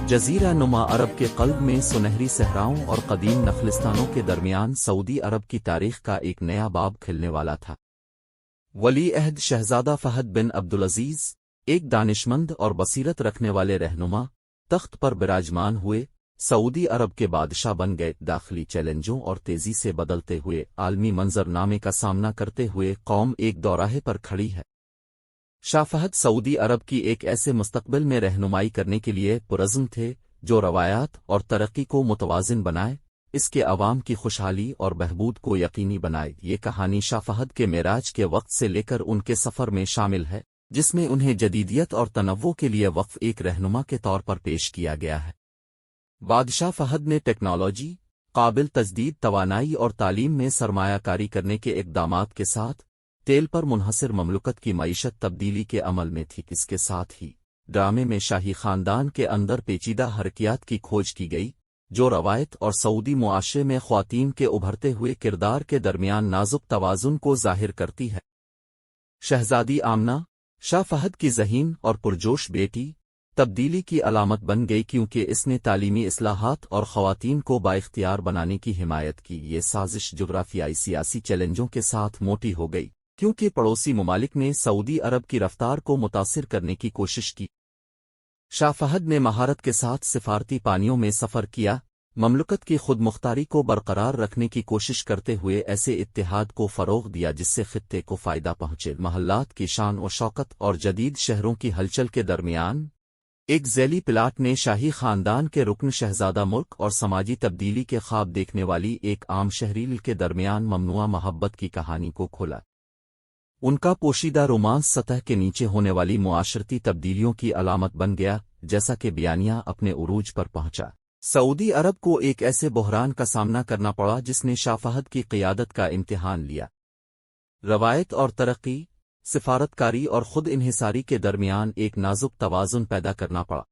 جزیرہ نما عرب کے قلب میں سنہری صحراؤں اور قدیم نخلستانوں کے درمیان سعودی عرب کی تاریخ کا ایک نیا باب کھلنے والا تھا۔ ولی عہد شہزادہ فہد بن عبدالعزیز، ایک دانشمند اور بصیرت رکھنے والے رہنما، تخت پر براجمان ہوئے، سعودی عرب کے بادشاہ بن گئے۔ داخلی چیلنجوں اور تیزی سے بدلتے ہوئے عالمی منظرنامے کا سامنا کرتے ہوئے قوم ایک دوراہے پر کھڑی ہے۔ شاہ فہد سعودی عرب کی ایک ایسے مستقبل میں رہنمائی کرنے کے لیے پرعزم تھے جو روایات اور ترقی کو متوازن بنائے، اس کے عوام کی خوشحالی اور بہبود کو یقینی بنائے۔ یہ کہانی شاہ فہد کے معراج کے وقت سے لے کر ان کے سفر میں شامل ہے، جس میں انہیں جدیدیت اور تنوع کے لیے وقف ایک رہنما کے طور پر پیش کیا گیا ہے۔ بادشاہ فہد نے ٹیکنالوجی، قابل تجدید توانائی اور تعلیم میں سرمایہ کاری کرنے کے اقدامات کے ساتھ تیل پر منحصر مملکت کی معیشت تبدیلی کے عمل میں تھی۔ اس کے ساتھ ہی ڈرامے میں شاہی خاندان کے اندر پیچیدہ حرکیات کی کھوج کی گئی، جو روایت اور سعودی معاشرے میں خواتین کے ابھرتے ہوئے کردار کے درمیان نازک توازن کو ظاہر کرتی ہے۔ شہزادی آمنہ، شاہ فہد کی ذہین اور پرجوش بیٹی، تبدیلی کی علامت بن گئی کیونکہ اس نے تعلیمی اصلاحات اور خواتین کو بااختیار بنانے کی حمایت کی۔ یہ سازش جغرافیائی سیاسی چیلنجوں کے ساتھ موٹی ہو گئی کیونکہ پڑوسی ممالک نے سعودی عرب کی رفتار کو متاثر کرنے کی کوشش کی۔ شاہ فہد نے مہارت کے ساتھ سفارتی پانیوں میں سفر کیا، مملکت کی خود مختاری کو برقرار رکھنے کی کوشش کرتے ہوئے ایسے اتحاد کو فروغ دیا جس سے خطے کو فائدہ پہنچے۔ محلات کی شان و شوکت اور جدید شہروں کی ہلچل کے درمیان ایک ذیلی پلاٹ نے شاہی خاندان کے رکن شہزادہ ملک اور سماجی تبدیلی کے خواب دیکھنے والی ایک عام شہری کے درمیان ممنوعہ محبت کی کہانی کو کھولا۔ ان کا پوشیدہ رومانس سطح کے نیچے ہونے والی معاشرتی تبدیلیوں کی علامت بن گیا، جیسا کہ بیانیہ اپنے عروج پر پہنچا۔ سعودی عرب کو ایک ایسے بحران کا سامنا کرنا پڑا جس نے شاہ فہد کی قیادت کا امتحان لیا۔ روایت اور ترقی، سفارتکاری اور خود انحصاری کے درمیان ایک نازک توازن پیدا کرنا پڑا۔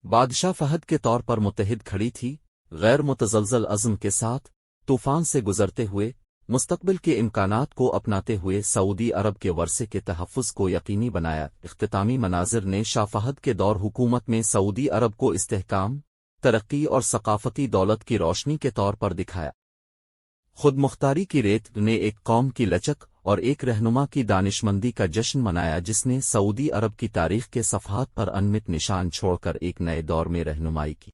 بادشاہ فہد کے طور پر متحد کھڑی تھی، غیر متزلزل عزم کے ساتھ، طوفان سے گزرتے ہوئے، مستقبل کے امکانات کو اپناتے ہوئے سعودی عرب کے ورثے کے تحفظ کو یقینی بنایا۔ اختتامی مناظر نے شاہ فہد کے دور حکومت میں سعودی عرب کو استحکام، ترقی اور ثقافتی دولت کی روشنی کے طور پر دکھایا۔ خود مختاری کی ریت نے ایک قوم کی لچک اور ایک رہنما کی دانشمندی کا جشن منایا جس نے سعودی عرب کی تاریخ کے صفحات پر انمٹ نشان چھوڑ کر ایک نئے دور میں رہنمائی کی۔